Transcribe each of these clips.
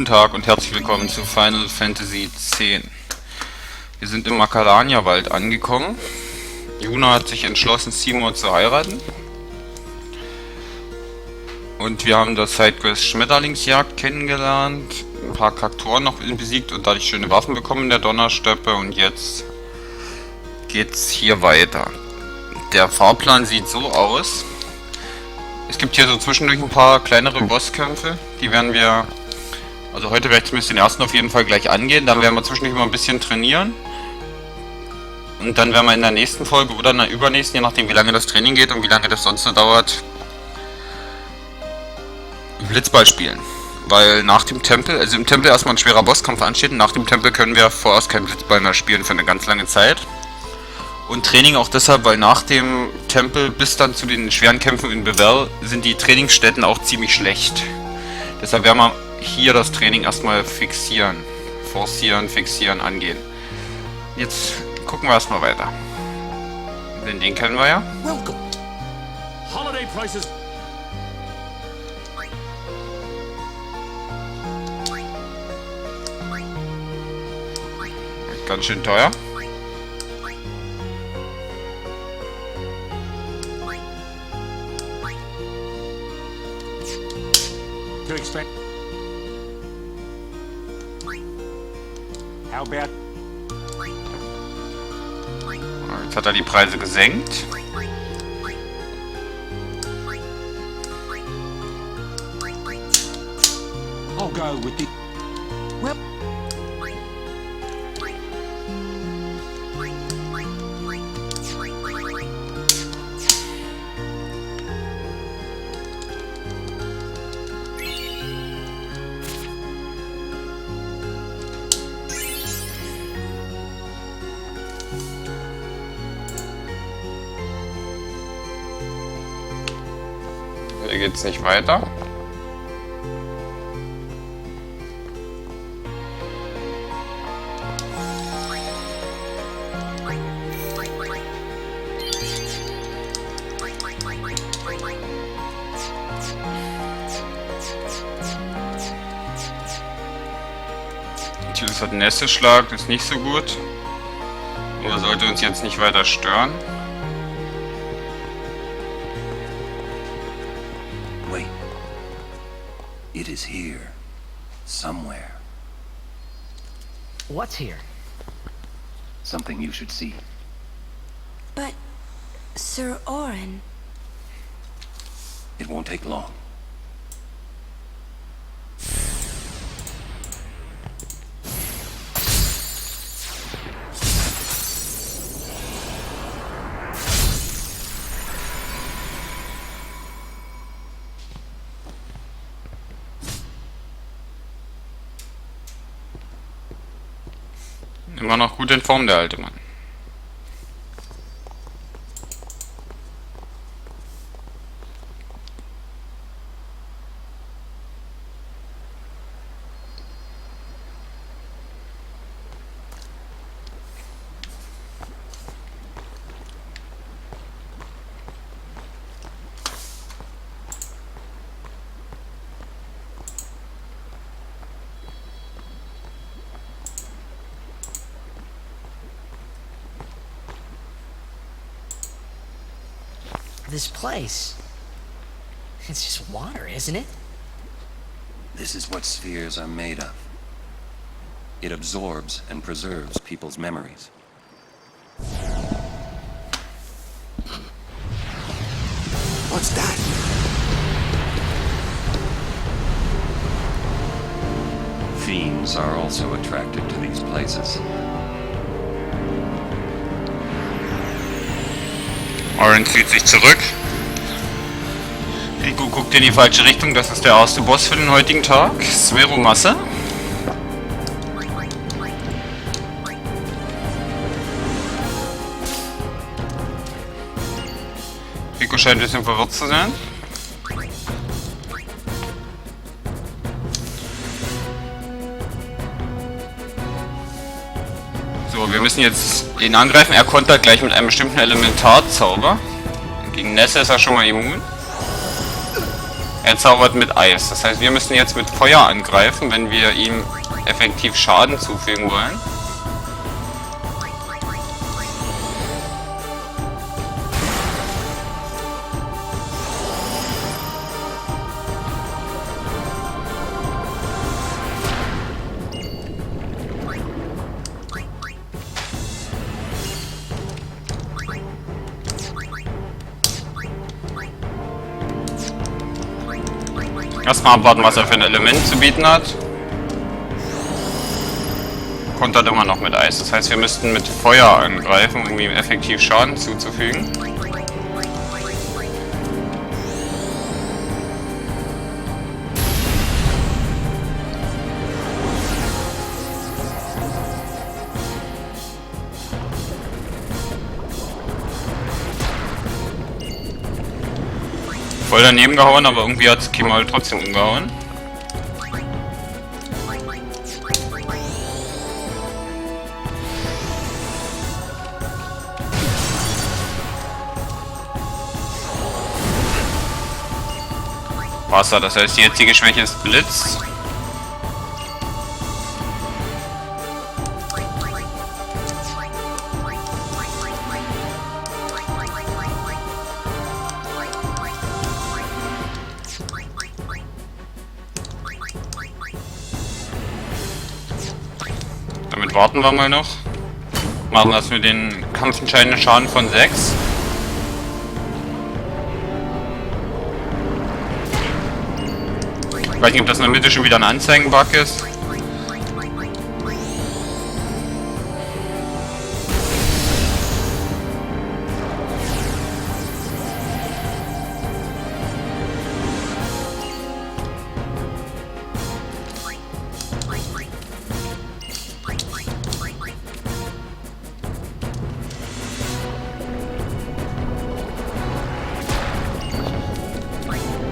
Guten Tag und herzlich willkommen zu Final Fantasy X. Wir sind im Macalania Wald angekommen. Juna hat sich entschlossen, Seymour zu heiraten. Und wir haben das Sidequest Schmetterlingsjagd kennengelernt, ein paar Kaktoren noch besiegt und dadurch schöne Waffen bekommen in der Donnersteppe. Und jetzt geht's hier weiter. Der Fahrplan sieht so aus. Es gibt hier so zwischendurch ein paar kleinere Bosskämpfe, die werden wir... Also heute werde ich zumindest den ersten auf jeden Fall gleich angehen, dann werden wir zwischendurch mal ein bisschen trainieren. Und dann werden wir in der nächsten Folge oder in der übernächsten, je nachdem wie lange das Training geht und wie lange das sonst so dauert, Blitzball spielen. Weil nach dem Tempel, also im Tempel erstmal ein schwerer Bosskampf ansteht und nach dem Tempel können wir vorerst kein Blitzball mehr spielen für eine ganz lange Zeit. Und Training auch deshalb, weil nach dem Tempel bis dann zu den schweren Kämpfen in Bevel sind die Trainingsstätten auch ziemlich schlecht. Deshalb werden wir hier das Training erstmal fixieren, angehen. Jetzt gucken wir erstmal weiter. Den kennen wir ja. Welcome. Holiday prices. Ganz schön teuer. To expect. How bad? Jetzt hat er die Preise gesenkt. I'll go with the. Well. Hier geht's nicht weiter. Das hat Nässeschlag, das ist nicht so gut. Aber sollte uns jetzt nicht weiter stören. Wait. It is here. Somewhere. What's here? Something you should see. But, Sir Orin... It won't take long. Immer noch gut in Form, der alte Mann. This place. It's just water, isn't it? This is what spheres are made of. It absorbs and preserves people's memories. What's that? Fiends are also attracted to these places. Orin zieht sich zurück. Rico guckt in die falsche Richtung. Das ist der erste Boss für den heutigen Tag. Sveromasse. Rico scheint ein bisschen verwirrt zu sein. So, wir müssen jetzt ihn angreifen. Er kontert gleich mit einem bestimmten Elementarzauber. Gegen Nässe ist er schon mal immun. Er zaubert mit Eis. Das heißt, wir müssen jetzt mit Feuer angreifen, wenn wir ihm effektiv Schaden zufügen wollen. Erstmal abwarten, was er für ein Element zu bieten hat. Kontert immer noch mit Eis. Das heißt, wir müssten mit Feuer angreifen, um ihm effektiv Schaden zuzufügen. Voll daneben gehauen, aber irgendwie hat Kemal trotzdem umgehauen. Wasser, das heißt, die jetzige Schwäche ist Blitz. Damit warten wir mal noch. Machen das mit den kampfentscheidenden Schaden von 6. Ich weiß nicht, ob das in der Mitte schon wieder ein Anzeigenbug ist.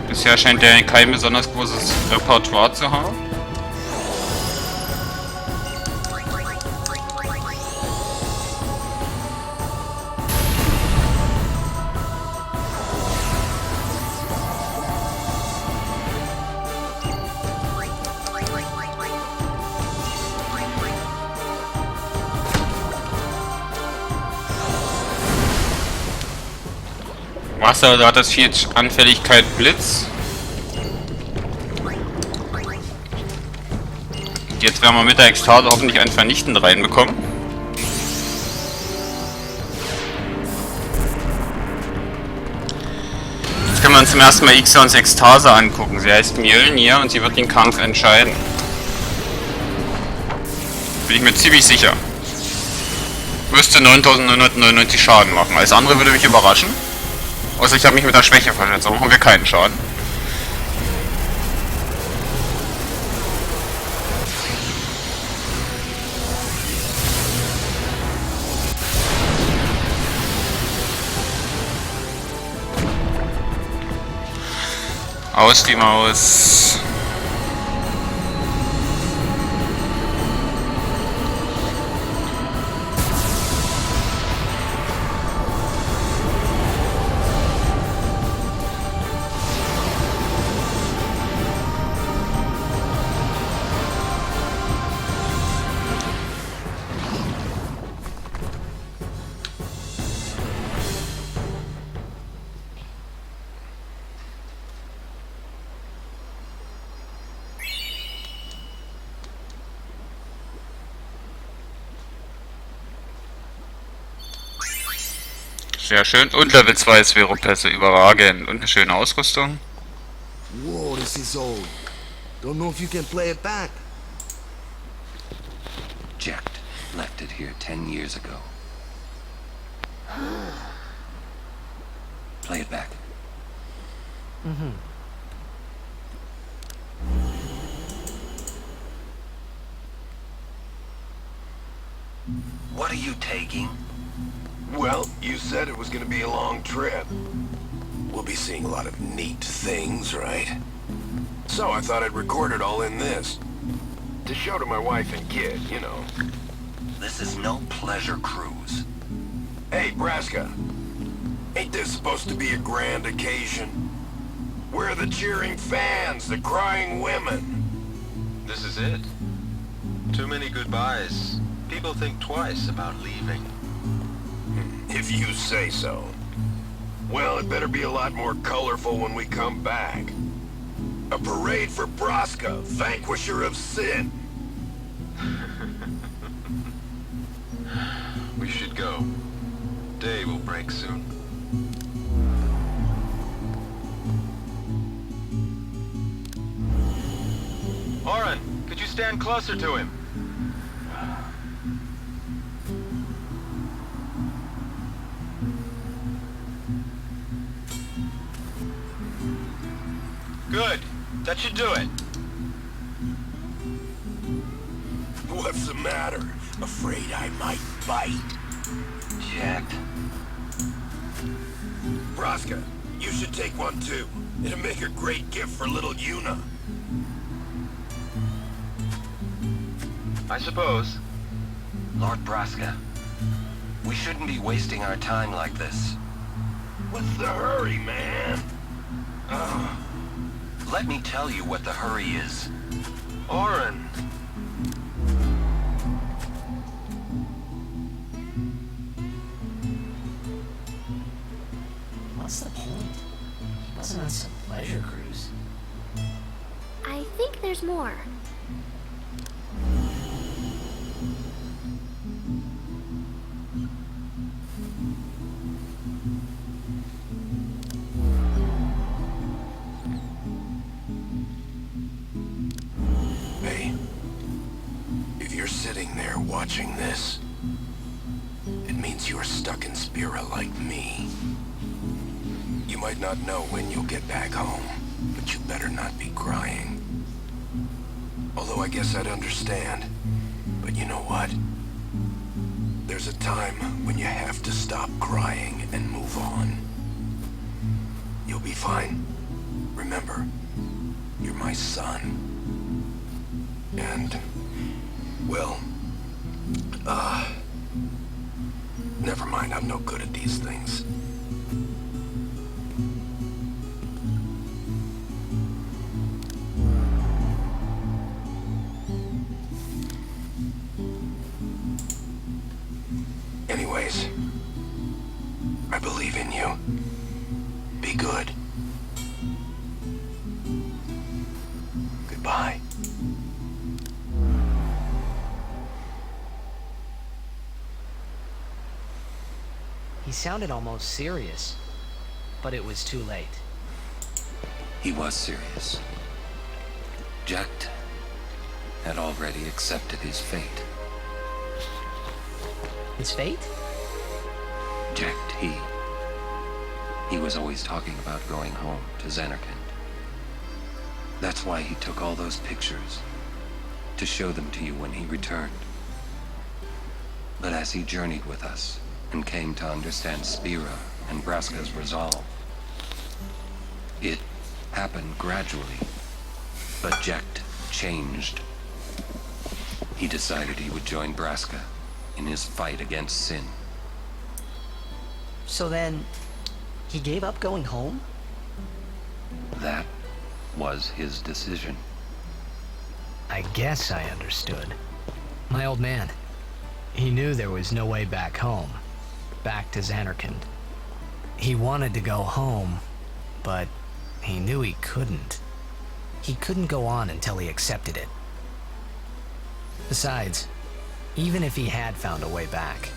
Bisher scheint er kein besonders großes Repertoire zu haben. Wasser, da hat das viel Anfälligkeit Blitz. Jetzt werden wir mit der Ekstase hoffentlich ein Vernichtend reinbekommen. Jetzt können wir uns zum ersten Mal Ixions Ekstase angucken. Sie heißt Mjölnir und sie wird den Kampf entscheiden. Bin ich mir ziemlich sicher. Müsste 9999 Schaden machen. Alles andere würde mich überraschen. Außer ich habe mich mit der Schwäche verschätzt. Dann machen wir keinen Schaden. Aus die Maus. Sehr schön. Und Level 2 Sphäropässe, überragend. Und eine schöne Ausrüstung. Whoa, this is old. Don't know if you can play it back. Jecht left it here 10 years ago. Play it back. What are you taking? Well, you said it was gonna be a long trip. We'll be seeing a lot of neat things, right? So I thought I'd record it all in this. To show to my wife and kid, you know. This is no pleasure cruise. Hey, Braska. Ain't this supposed to be a grand occasion? Where are the cheering fans, the crying women? This is it. Too many goodbyes. People think twice about leaving. If you say so. Well, it better be a lot more colorful when we come back. A parade for Braska, vanquisher of sin. We should go. Day will break soon. Oren, could you stand closer to him? Good. That should do it. What's the matter? Afraid I might bite? Jacked. Braska, you should take one too. It'll make a great gift for little Yuna. I suppose. Lord Braska, we shouldn't be wasting our time like this. What's the hurry, man? Let me tell you what the hurry is. Oren. What's the point? He wasn't on some pleasure cruise. I think there's more. Hey, if you're sitting there watching this, it means you're stuck in Spira like me. You might not know when you'll get back home, but you better not be crying. Although I guess I'd understand. But you know what? There's a time when you have to stop crying and move on. You'll be fine. Remember, you're my son. And, well, never mind, I'm no good at these things. Anyways, I believe in you. Be good. Goodbye. He sounded almost serious, but it was too late. He was serious. Jack had already accepted his fate. His fate? Jack, he was always talking about going home to Xanarkand. That's why he took all those pictures, to show them to you when he returned. But as he journeyed with us, and came to understand Spira and Braska's resolve, it happened gradually, but Jack changed. He decided he would join Braska in his fight against sin. So then, he gave up going home? That was his decision. I guess I understood. My old man, he knew there was no way back home, back to Xanarkand. He wanted to go home, but he knew he couldn't. He couldn't go on until he accepted it. Besides, even if he had found a way back,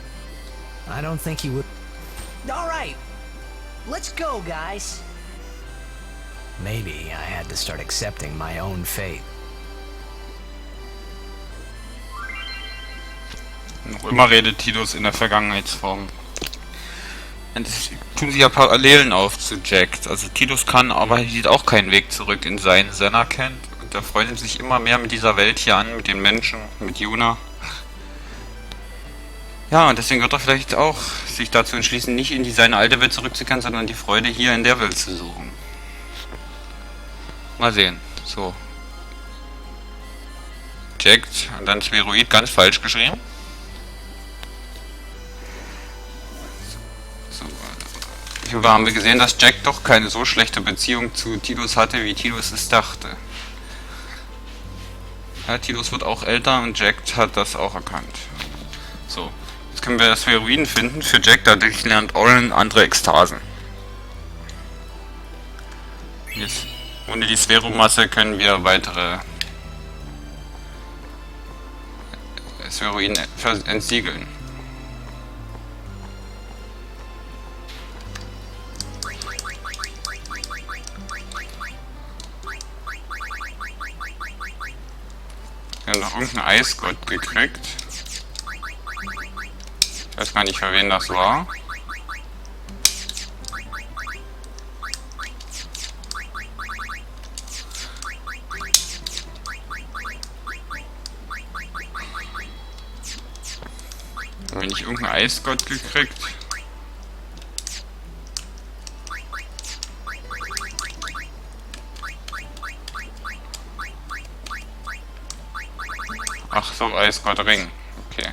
I don't think he would. All right, let's go, guys. Maybe I had to start accepting my own fate. Noch immer redet Tidus in der Vergangenheitsform. Und es tun sie ja Parallelen auf zu Jack. Also Tidus kann, aber er sieht auch keinen Weg zurück in sein Xanarkand. Und er freundet sich immer mehr mit dieser Welt hier an, mit den Menschen, mit Yuna. Ja, und deswegen wird er vielleicht auch sich dazu entschließen, nicht in seine alte Welt zurückzukehren, sondern die Freude hier in der Welt zu suchen. Mal sehen. So. Jack und dann Spheroid ganz falsch geschrieben. So, Hier haben wir gesehen, dass Jack doch keine so schlechte Beziehung zu Tidus hatte, wie Tidus es dachte. Ja, Tidus wird auch älter und Jack hat das auch erkannt. So, jetzt können wir das Heroin finden für Jack, dadurch lernt Oren andere Ekstasen. Jetzt, ohne die Sphäromasse können wir weitere Heroin entsiegeln. Wir haben noch irgendeinen Eisgott gekriegt. Ich weiß gar nicht, für wen das war. Haben wir nicht irgendeinen Eisgott gekriegt? Ach so, Eisgott Ring. Okay.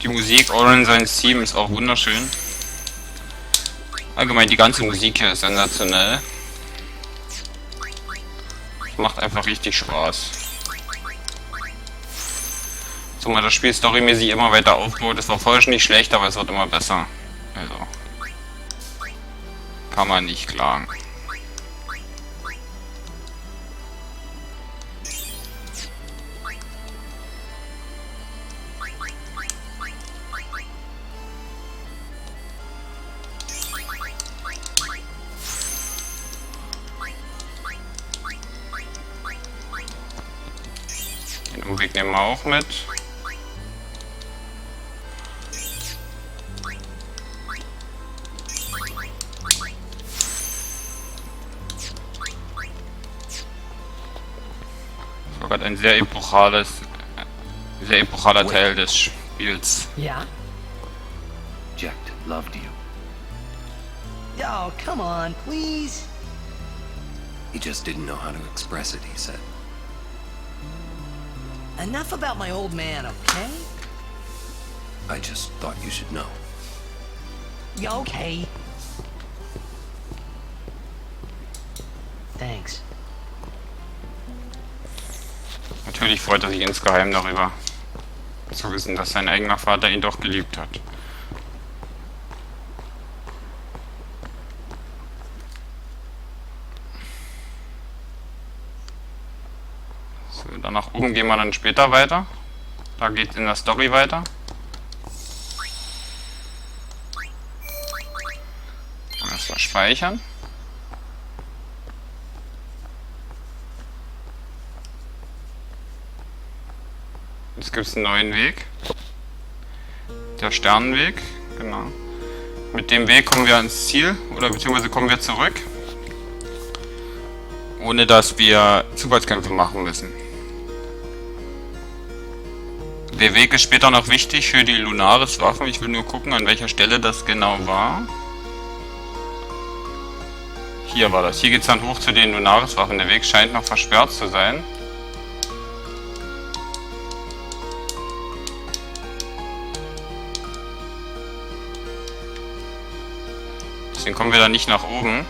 Die Musik, Oren sein Theme ist auch wunderschön. Allgemein die ganze Musik hier ist sensationell. Macht einfach richtig Spaß. Zumal das Spiel storymäßig immer weiter aufbaut. Es war vorher schon nicht schlecht, aber es wird immer besser. Also kann man nicht klagen. Den Umweg nehmen wir auch mit. Das war gerade ein sehr epochaler Teil des Spiels. Yeah? Jack loved you. Oh, come on, please. He just didn't know how to express it, he said. Enough about my old man, okay? I just thought you should know. Yeah, okay. Thanks. Natürlich freut er sich insgeheim darüber, zu wissen, dass sein eigener Vater ihn doch geliebt hat. So, dann nach oben gehen wir dann später weiter. Da geht es in der Story weiter. Erstmal speichern. Jetzt gibt es einen neuen Weg. Der Sternenweg, genau. Mit dem Weg kommen wir ans Ziel, oder beziehungsweise kommen wir zurück. Ohne dass wir Zufallskämpfe machen müssen. Der Weg ist später noch wichtig für die Lunaris-Waffen. Ich will nur gucken, an welcher Stelle das genau war. Hier war das. Hier geht es dann hoch zu den Lunaris-Waffen. Der Weg scheint noch versperrt zu sein. Deswegen kommen wir da nicht nach oben.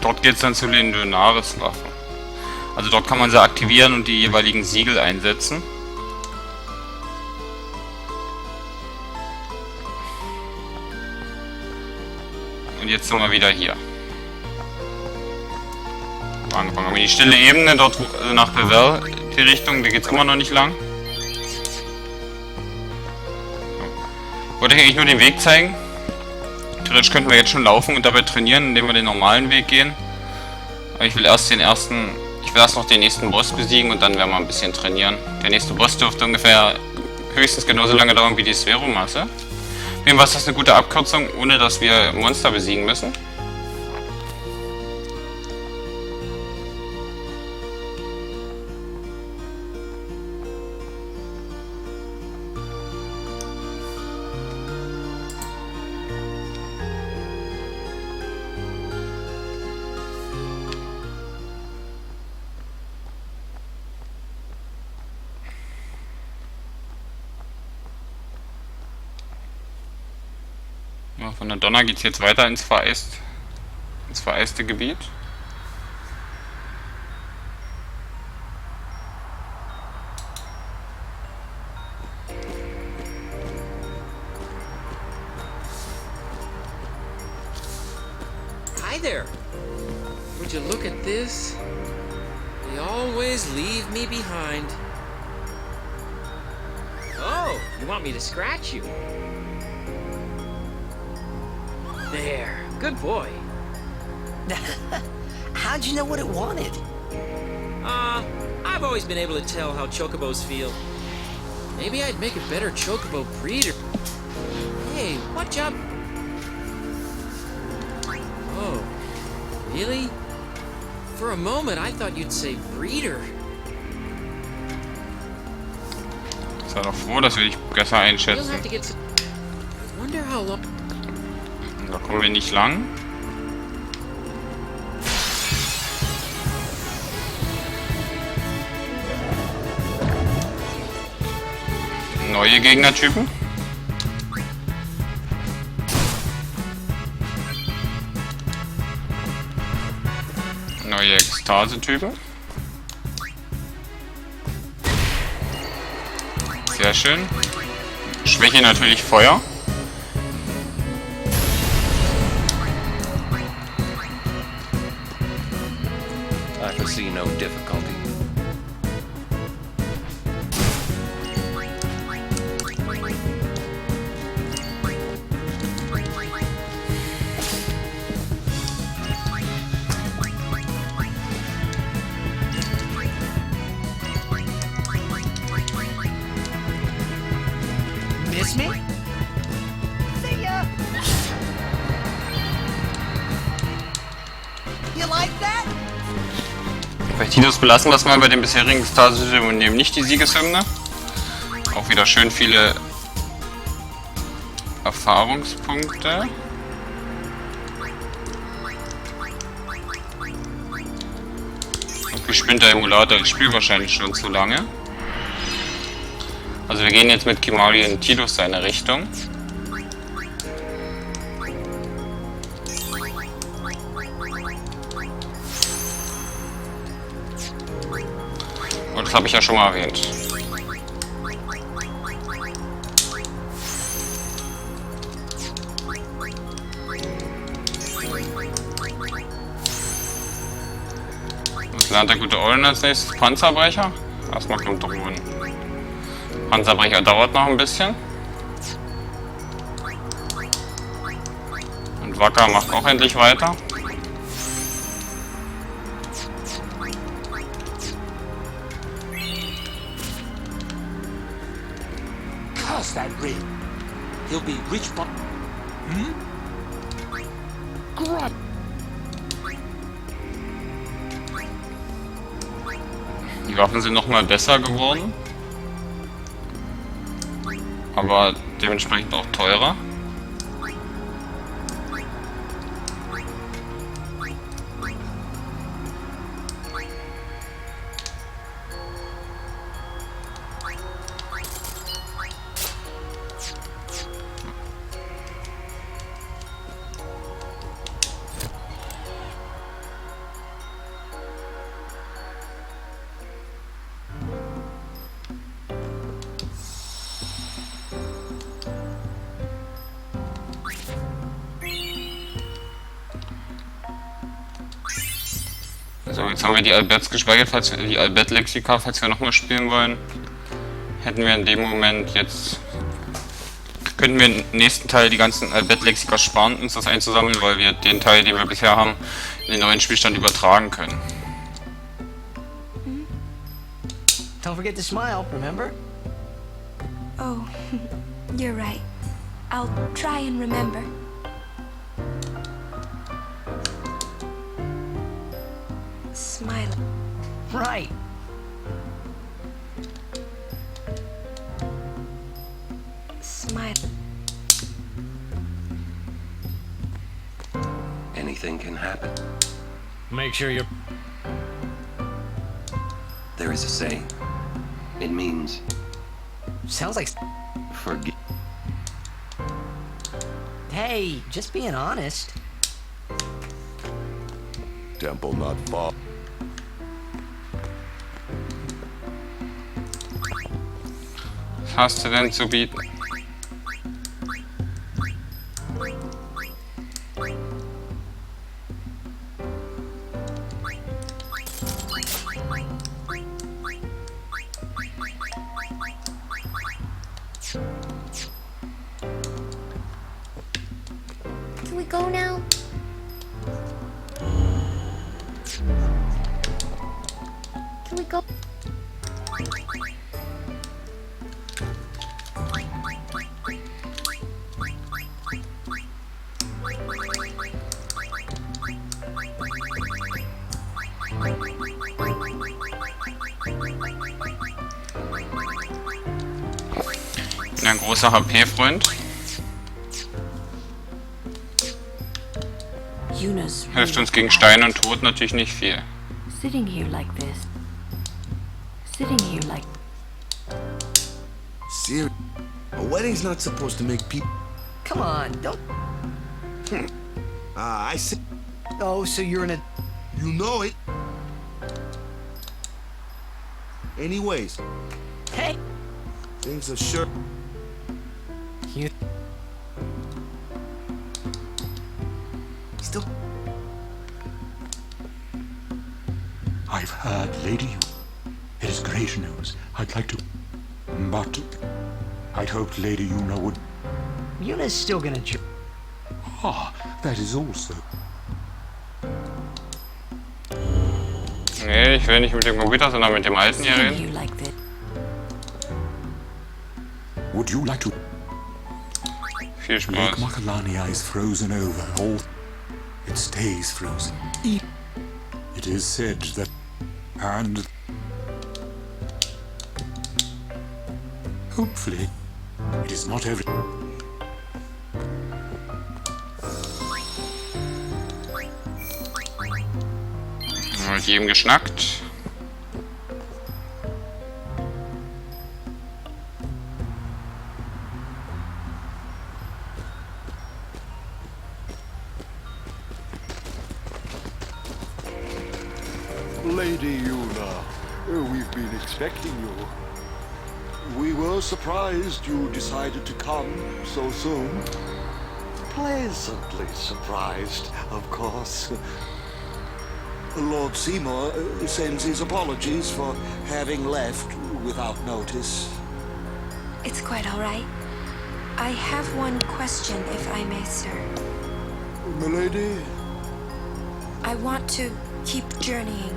Dort geht es dann zu den Lunaris-Waffen. Also dort kann man sie aktivieren und die jeweiligen Siegel einsetzen. Und jetzt sind wir wieder hier. Angefangen haben wir die stille Ebene, dort nach Bevel, die Richtung, da geht es immer noch nicht lang. Wollte ich eigentlich nur den Weg zeigen. Theoretisch könnten wir jetzt schon laufen und dabei trainieren, indem wir den normalen Weg gehen. Aber ich will erst noch den nächsten Boss besiegen und dann werden wir ein bisschen trainieren. Der nächste Boss dürfte ungefähr höchstens genauso lange dauern wie die Sphäromasse. Auf jeden Fall ist das eine gute Abkürzung, ohne dass wir Monster besiegen müssen. Ja, von der Donner geht es jetzt weiter ins vereiste Gebiet. Hi there. Would you look at this? They always leave me behind. Oh, you want me to scratch you? There. Good boy. How'd you know what it wanted? I've always been able to tell how chocobos feel. Maybe I'd make a better chocobo breeder. Hey, what job? Oh, really? For a moment, I thought you'd say breeder. Sei doch froh, dass wir dich besser You'll einschätzen. have to get some... I wonder how long... Da kommen wir nicht lang. Neue Gegnertypen. Neue Ekstase-Typen. Sehr schön. Schwäche natürlich Feuer. I foresee no difficulty. Miss me? See ya! You like that? Bei Titus belassen wir es mal bei den bisherigen Ekstase-Typen und nehmen nicht die Siegeshymne. Auch wieder schön viele Erfahrungspunkte. Irgendwie spinnt der Emulator, ich spiele wahrscheinlich schon zu lange. Also wir gehen jetzt mit Kimari in Titus seine Richtung. Und das habe ich ja schon mal erwähnt. Was lernt der gute Olin als nächstes? Panzerbrecher? Erstmal kommt Drohnen. Panzerbrecher dauert noch ein bisschen. Und Wacker macht auch endlich weiter. Curse that ring. He'll be rich but... Grunt. Die Waffen sind nochmal besser geworden. Aber dementsprechend auch teurer. So, jetzt haben wir die Alberts gespeichert, falls wir die Albert-Lexika, falls wir nochmal spielen wollen. Hätten wir in dem Moment jetzt... Könnten wir im nächsten Teil die ganzen Albert-Lexika sparen, uns das einzusammeln, weil wir den Teil, den wir bisher haben, in den neuen Spielstand übertragen können. Don't forget to smile, remember? Oh, you're right. I'll try and remember. Smile. Right. Smile. Anything can happen. Make sure you're... There is a saying. It means Sounds like... forgive. Hey, just being honest. Temple not far. Was hast du denn zu bieten? Can we go now? Can we go? Bin ein großer HP-Freund. Yuna's Hilft uns gegen Stein und Tod natürlich nicht viel. sitting here like this. Sitting here like Serious. A wedding's not supposed to make people. Come on, don't. I see. Oh, so you're in a. You know it. Anyways, Hey! things are sure. You. Still. I've heard, Lady. It is great news. I'd like to. But. I'd hoped Lady Yuna would. Yuna's still gonna. Ah, that is also. Nee, ich will nicht mit dem Computer, sondern mit dem Alten hier sitting reden. here like this. Would you like to. Viel Lake Spaß. Macalania is frozen over. All. It stays frozen. It is said that. And. Hopefully. It is not every. Mit jedem geschnackt. Lady Yuna, we've been expecting you. We were surprised you decided to come so soon. Pleasantly surprised, of course. Lord Seymour sends his apologies for having left without notice. It's quite all right. I have one question, if I may, sir. Milady? I want to keep journeying,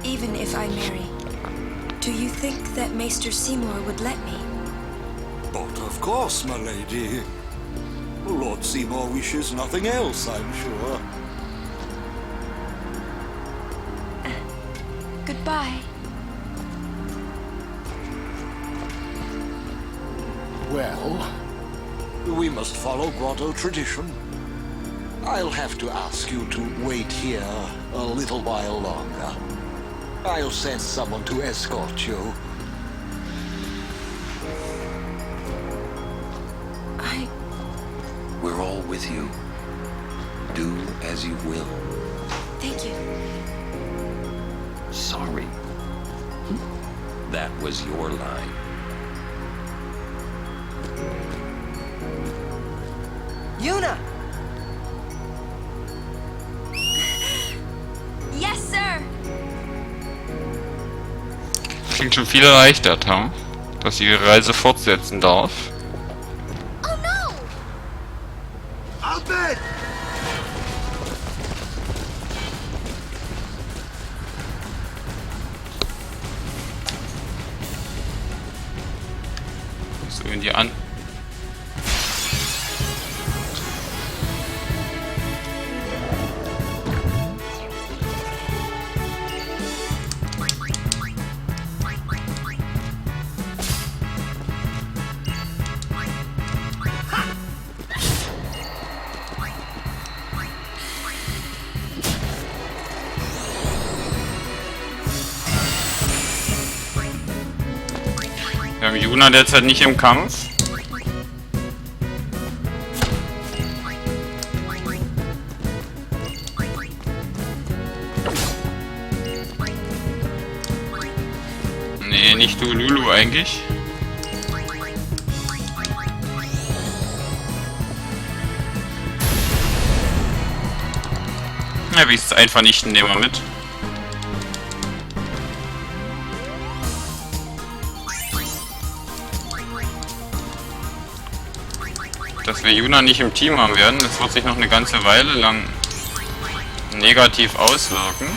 even if I marry. Do you think that Maester Seymour would let me? But of course, my lady. Lord Seymour wishes nothing else, I'm sure. Goodbye. Well, we must follow grotto tradition. I'll have to ask you to wait here a little while longer. I'll send someone to escort you. We're all with you. Do as you will. Thank you. Sorry. That was your line. Yuna! Yes, sir! Klingt schon viel erleichtert, ha? Dass sie ihre Reise fortsetzen darf. Oh no! I'll bet. So in die an. Wir haben Yuna derzeit nicht im Kampf. Lulu eigentlich? Ja, wie ist es einfach nicht, nehmen wir mit. Dass wir Yuna nicht im Team haben werden, das wird sich noch eine ganze Weile lang negativ auswirken.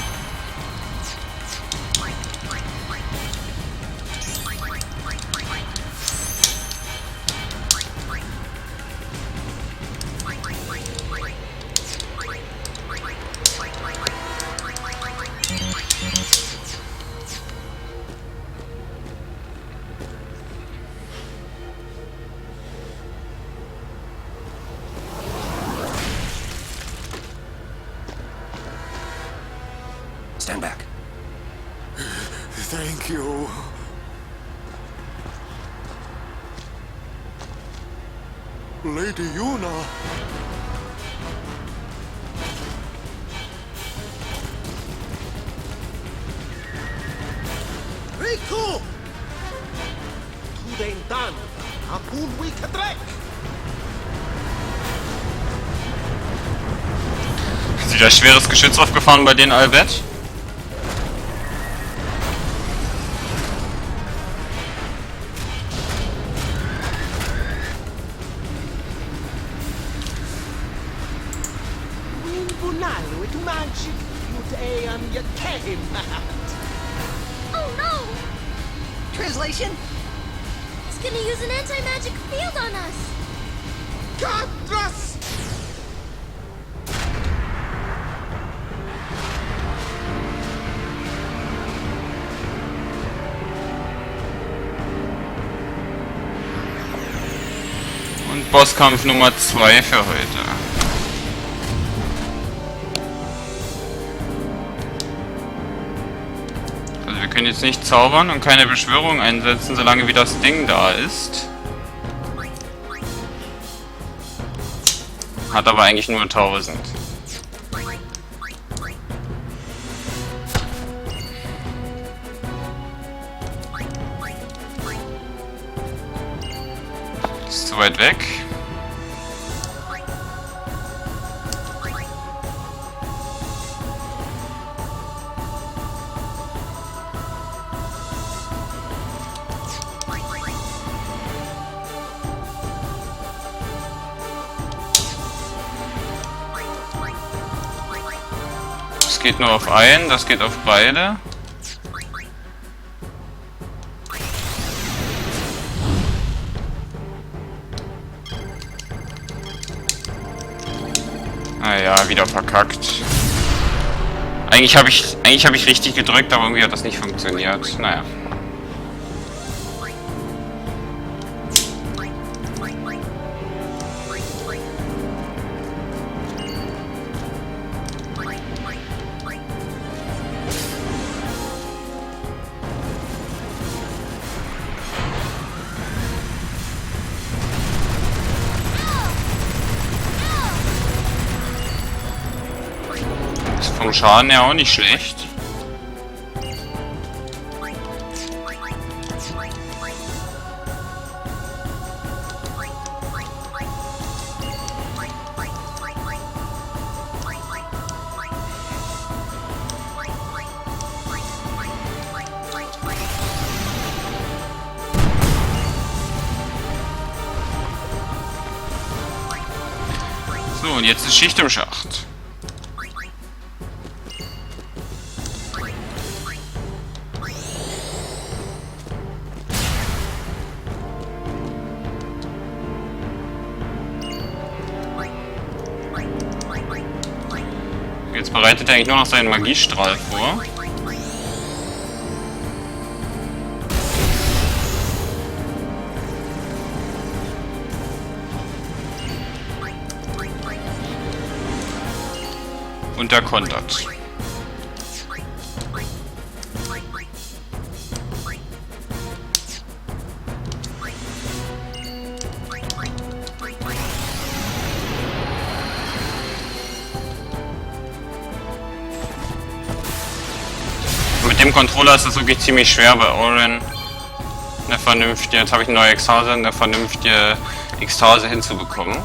Stand back. Thank you. Lady Yuna. Rico! Tu den dan, apun wika drek! Ist wieder schweres Geschütz aufgefahren bei den Albert? Oh no! Translation? It's gonna use an anti-magic field on us! Katras! Und Bosskampf Nummer 2 für heute. Also wir können jetzt nicht zaubern und keine Beschwörung einsetzen, solange wie das Ding da ist. Hat aber eigentlich nur 1000. Ist zu weit weg. Das geht nur auf einen, das geht auf beide. Naja, wieder verkackt. Eigentlich habe ich richtig gedrückt, aber irgendwie hat das nicht funktioniert. Naja. Vom Schaden her auch nicht schlecht. So, und jetzt ist Schicht im Schacht. Jetzt bereitet er eigentlich nur noch seinen Magiestrahl vor. Und er kontert. Mit dem Controller ist es wirklich ziemlich schwer bei Oren jetzt habe ich eine neue Ekstase, eine vernünftige Ekstase hinzubekommen.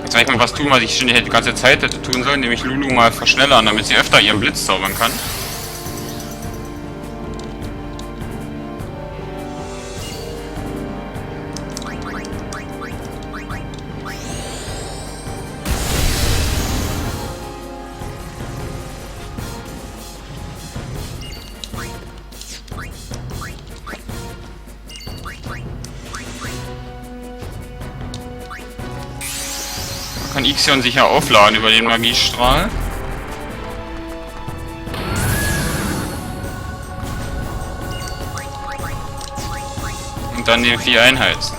Jetzt werde ich mal was tun, was ich schon die ganze Zeit hätte tun sollen, nämlich Lulu mal verschnellern, damit sie öfter ihren Blitz zaubern kann. Kann Ixion sicher aufladen über den Magiestrahl. Und dann den Vieh einheizen.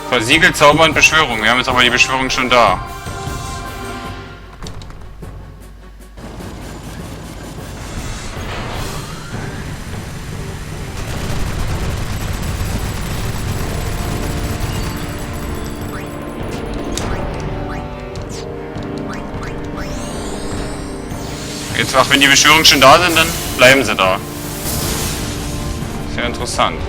Versiegelt, Zauber und Beschwörung. Wir haben jetzt aber die Beschwörung schon da. Jetzt auch wenn die Beschwörungen schon da sind, dann bleiben sie da. Sehr interessant.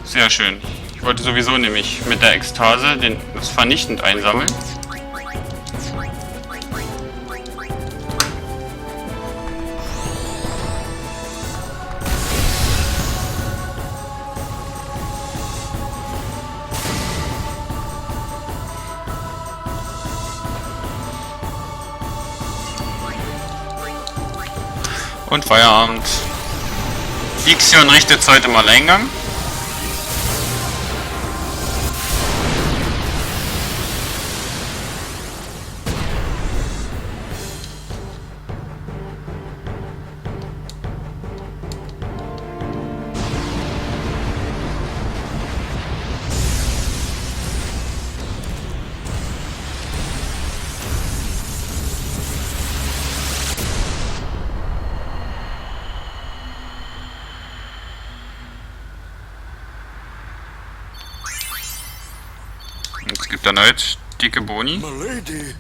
Sehr schön. Ich wollte sowieso nämlich mit der Ekstase das vernichtend einsammeln. Und Feierabend. Ixion richtet heute mal Eingang. Es gibt erneut dicke Boni. Milady.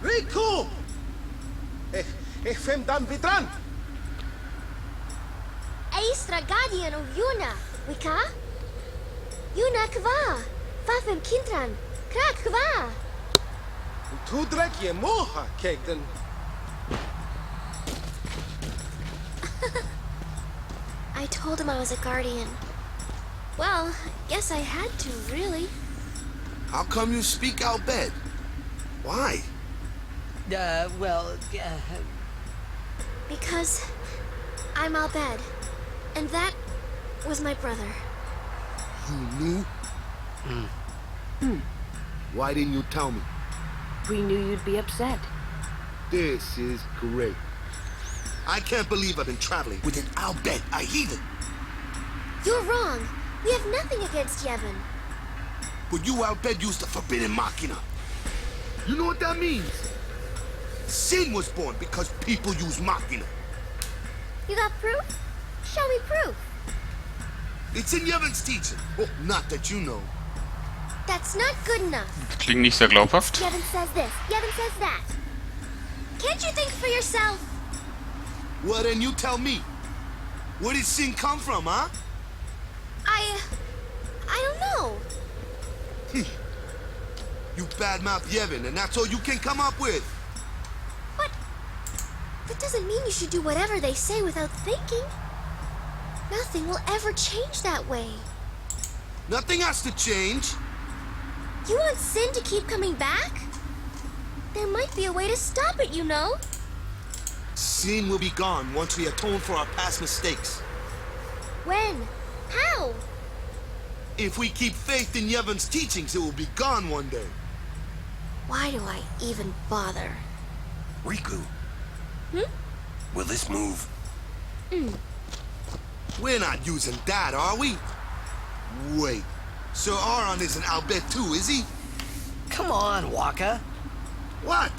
Rico! Ich fem dan vitran. Aistra Guardian of Yuna, Wika? Yuna Kva, Fafem Kintran, Krak Kva. Tu drek je moha, kegden. I told him I was a guardian. Well, guess I had to, really. How come you speak out bed? Why? Because I'm Albed, and that was my brother. You knew? Why didn't you tell me? We knew you'd be upset. This is great. I can't believe I've been traveling with an Albed, a heathen. You're wrong. We have nothing against Yevon. But you Albed used the forbidden machina. You know what that means? Sin was born because people use machina. You got proof? Show me proof. It's in Yevon's teaching. Oh, not that you know. That's not good enough. Klingt nicht sehr glaubhaft. Yevon says this, Yevon says that. Can't you think for yourself? Well, then you tell me. Where did sin come from, huh? I don't know. You badmouth Yevon, and that's all you can come up with. But that doesn't mean you should do whatever they say without thinking. Nothing will ever change that way. Nothing has to change. You want Sin to keep coming back? There might be a way to stop it, you know? Sin will be gone once we atone for our past mistakes. When? How? If we keep faith in Yevon's teachings, it will be gone one day. Why do I even bother? Riku, Hmm? will this move? We're not using that, are we? Wait. Sir Aron isn't Albert too, is he? Come on, Waka. What?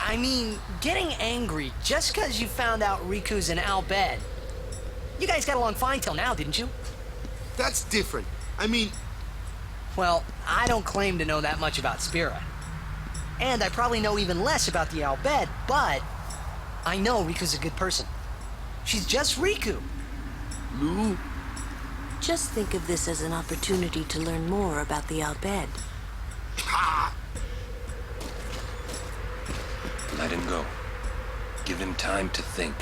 I mean, getting angry just because you found out Riku's in Al Bhed. You guys got along fine till now, didn't you? That's different. I mean... Well, I don't claim to know that much about Spira. And I probably know even less about the Al Bhed, but I know Riku's a good person. She's just Riku. Lou? Just think of this as an opportunity to learn more about the Al Bhed. Ha! Let him go. Give him time to think.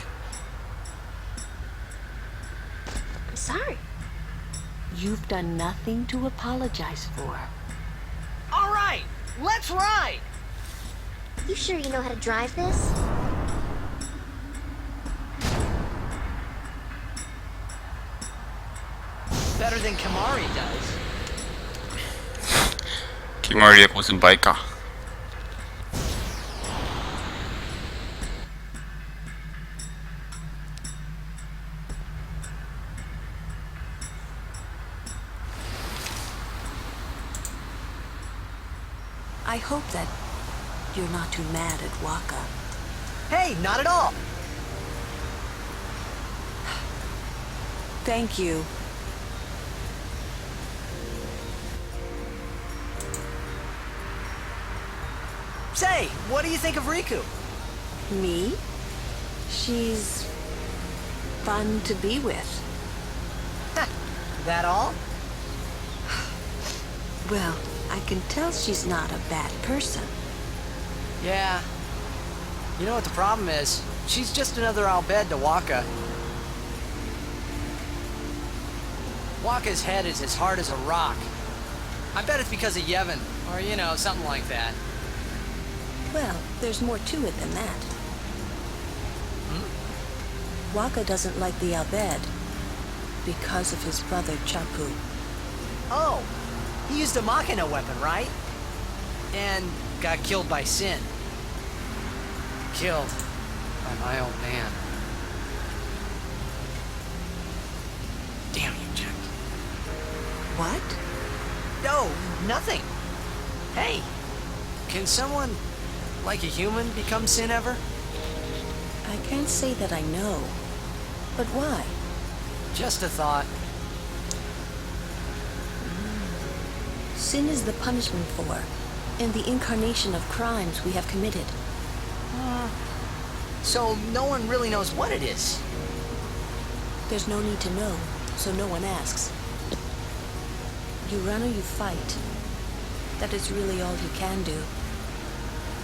I'm sorry. You've done nothing to apologize for. All right, let's ride! You sure you know how to drive this? Better than Kamari does. Kimari, der große Biker. I hope that you're not too mad at Waka. Hey, not at all. Thank you. Say, what do you think of Riku? Me? She's fun to be with. That all? Well, I can tell she's not a bad person. Yeah. You know what the problem is? She's just another Al Bhed to Waka. Waka's head is as hard as a rock. I bet it's because of Yevon, or you know, something like that. Well, there's more to it than that. Waka doesn't like the Al Bhed because of his brother Chapu. Oh, he used a Machina weapon, right? And got killed by Sin. Killed by my old man. Damn you, Jack. What? No, nothing. Hey, can someone, like a human, become Sin ever? I can't say that I know. But why? Just a thought. Sin is the punishment for, and the incarnation of crimes we have committed. So no one really knows what it is. There's no need to know, so no one asks. You run or you fight. That is really all you can do.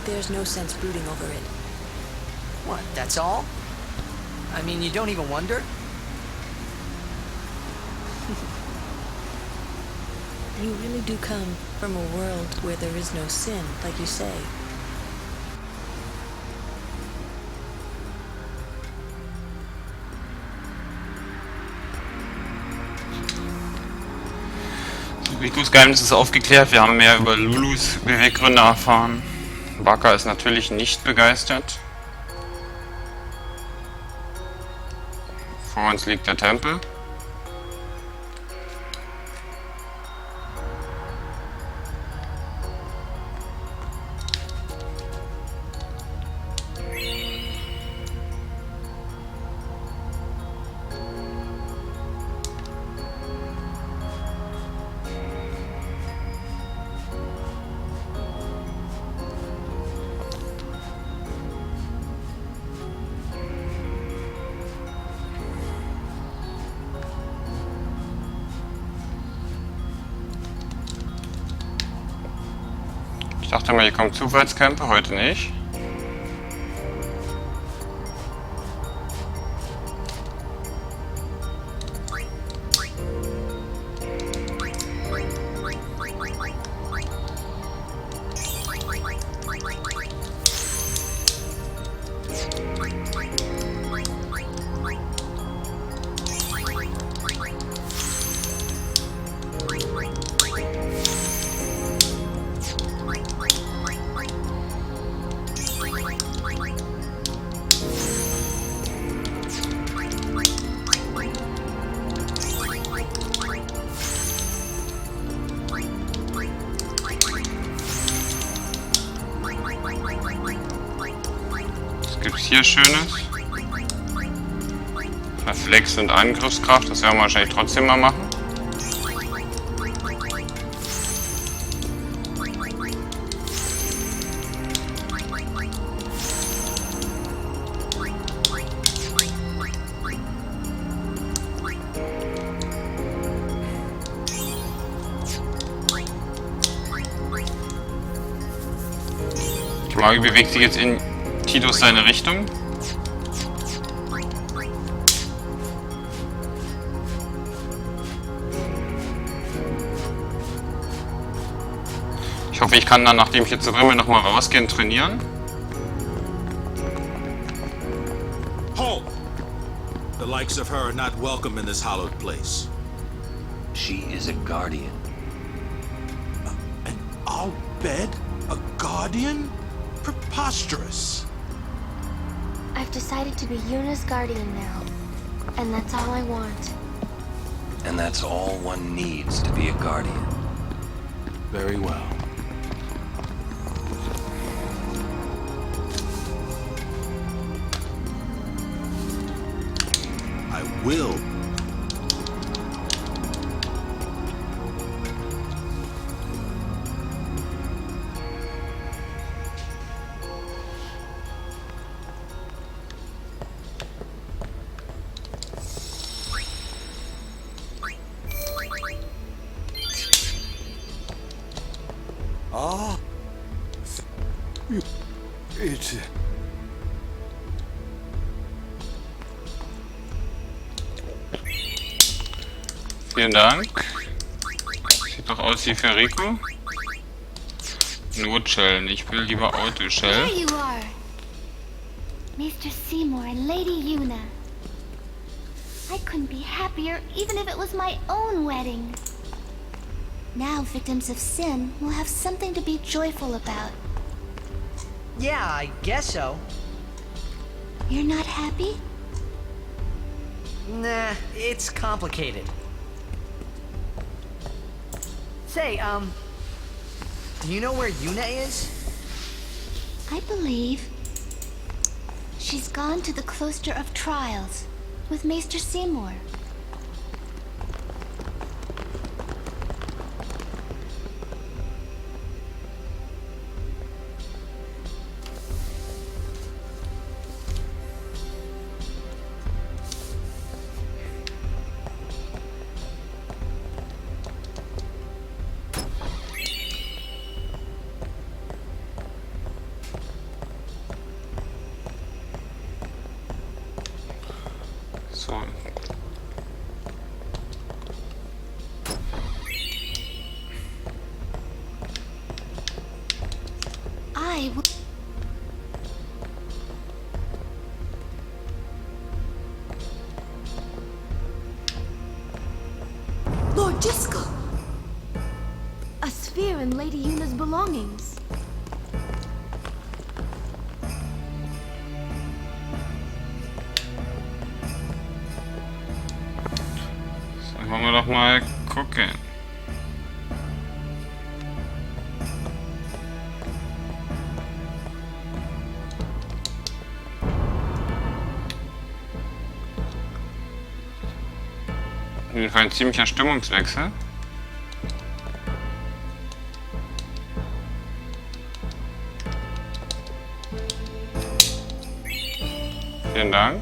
There's no sense brooding over it. What, that's all? I mean, you don't even wonder? You really do come from a world where there is no sin, like you say. Rikus Geheimnis ist aufgeklärt, wir haben mehr über Lulus Beweggründe erfahren. Waka ist natürlich nicht begeistert. Vor uns liegt der Tempel. Ich dachte mal, hier kommen Zufallskämpfe, heute nicht. gibt's hier Schönes? Reflex und Angriffskraft, das werden wir wahrscheinlich trotzdem mal machen. Die Magie bewegt sich jetzt in Titus seine Richtung. Ich hoffe, ich kann dann, nachdem ich jetzt so drin bin, nochmal rausgehen, trainieren. Halt! The likes of her are not welcome in this hallowed place. She is a guardian. An Al-Bed? A guardian? Preposterous. I've decided to be Yuna's guardian now. And that's all I want. And that's all one needs to be a guardian. Very well. I will. Ah. It... Vielen Dank. Sieht doch aus wie für Rico. Notshell, ich will lieber Autoshell. There you are! Mr. Seymour and Lady Yuna. I couldn't be happier even if it was my own wedding. Now victims of sin will have something to be joyful about. Yeah, I guess so. You're not happy? Nah, it's complicated. Say, do you know where Yuna is? I believe she's gone to the Cloister of Trials with Maester Seymour. So. I will... Lord Disco! A sphere in Lady Yuna's belongings. So, wollen wir doch mal gucken. Auf jeden Fall ein ziemlicher Stimmungswechsel. Vielen Dank.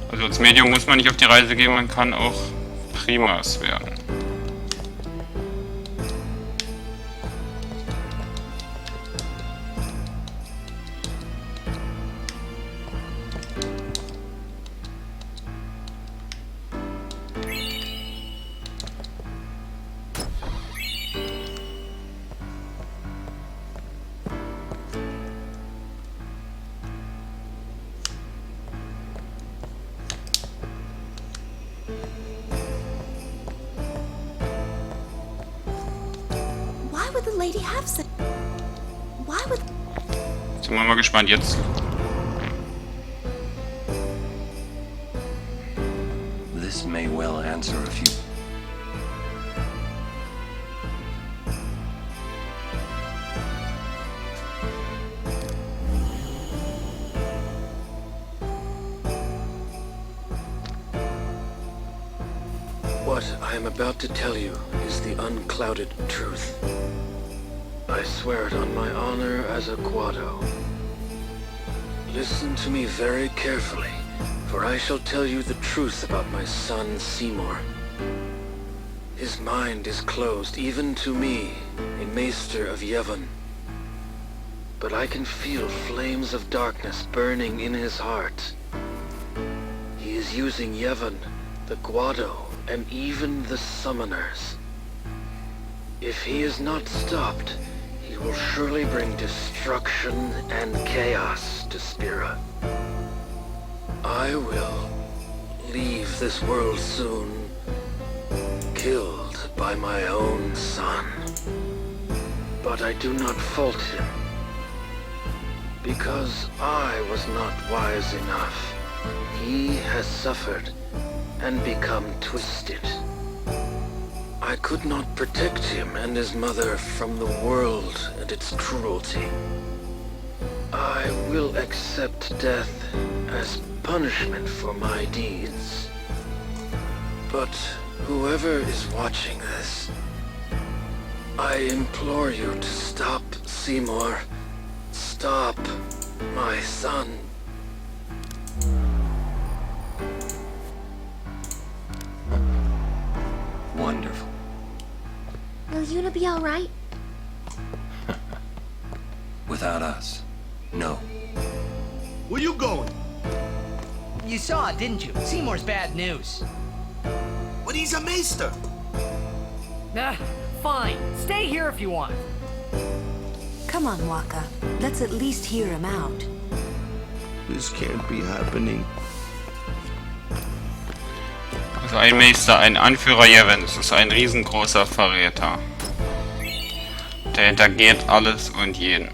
Also als Medium muss man nicht auf die Reise gehen, man kann auch Primas werden. lady have said? Why would... Sind wir mal gespannt jetzt. This may well answer a few. What I am about to tell you is the unclouded truth. I swear it on my honor as a Guado. Listen to me very carefully, for I shall tell you the truth about my son Seymour. His mind is closed even to me, a maester of Yevon. But I can feel flames of darkness burning in his heart. He is using Yevon, the Guado, and even the summoners. If he is not stopped, he will surely bring destruction and chaos to Spira. I will leave this world soon, killed by my own son. But I do not fault him, because I was not wise enough. He has suffered and become twisted. I could not protect him and his mother from the world and its cruelty. I will accept death as punishment for my deeds. But whoever is watching this, I implore you to stop Seymour. Stop my son. Wonderful. Will Yuna be alright? Without us, no. Where you going? You saw it, didn't you? Seymour's bad news. But he's a maester. Fine. Stay here if you want. Come on, Waka. Let's at least hear him out. This can't be happening. Also ein Meister, ein Anführer Yevons ist ein riesengroßer Verräter. Der hintergeht alles und jeden.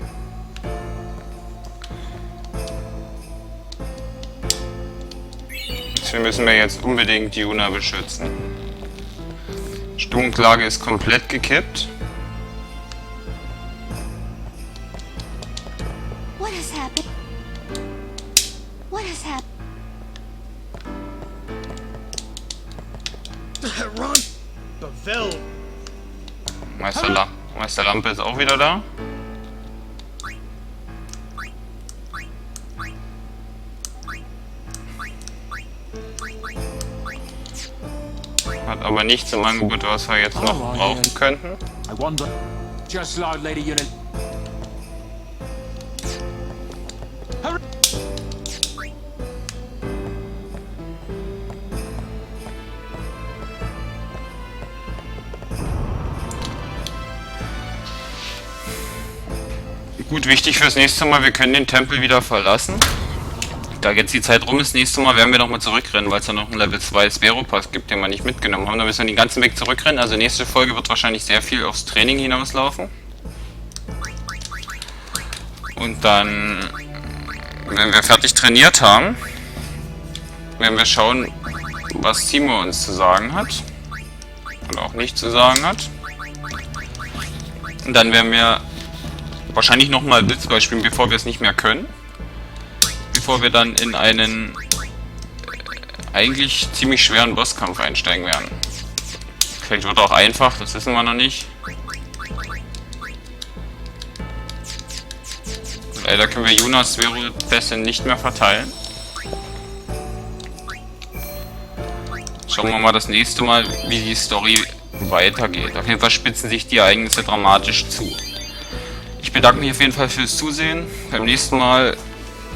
Deswegen müssen wir jetzt unbedingt Yuna beschützen. Stimmungslage ist komplett gekippt. What has happened? What has happened? Run! Bevel! Meister Lampe ist auch wieder da. Hat aber nichts im Angebot, was wir jetzt noch brauchen könnten. I wonder. Just loud, Lady Unit. Gut, wichtig fürs nächste Mal, wir können den Tempel wieder verlassen. Da jetzt die Zeit rum ist, nächstes Mal werden wir nochmal zurückrennen, weil es da noch einen Level 2 Spero-Pass gibt, den wir nicht mitgenommen haben. Da müssen wir den ganzen Weg zurückrennen. Also nächste Folge wird wahrscheinlich sehr viel aufs Training hinauslaufen. Und dann, wenn wir fertig trainiert haben, werden wir schauen, was Timo uns zu sagen hat. Oder auch nicht zu sagen hat. Und dann werden wir wahrscheinlich nochmal Blitzball spielen, bevor wir es nicht mehr können. Bevor wir dann in einen eigentlich ziemlich schweren Bosskampf einsteigen werden. Vielleicht wird er auch einfach, das wissen wir noch nicht. Leider können wir Yunas Pässe nicht mehr verteilen. Schauen wir mal das nächste Mal, wie die Story weitergeht. Auf jeden Fall spitzen sich die Ereignisse dramatisch zu. Ich bedanke mich auf jeden Fall fürs Zusehen. Beim nächsten Mal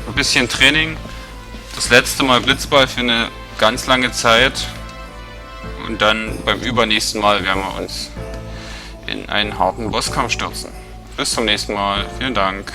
ein bisschen Training. Das letzte Mal Blitzball für eine ganz lange Zeit. Und dann beim übernächsten Mal werden wir uns in einen harten Bosskampf stürzen. Bis zum nächsten Mal. Vielen Dank.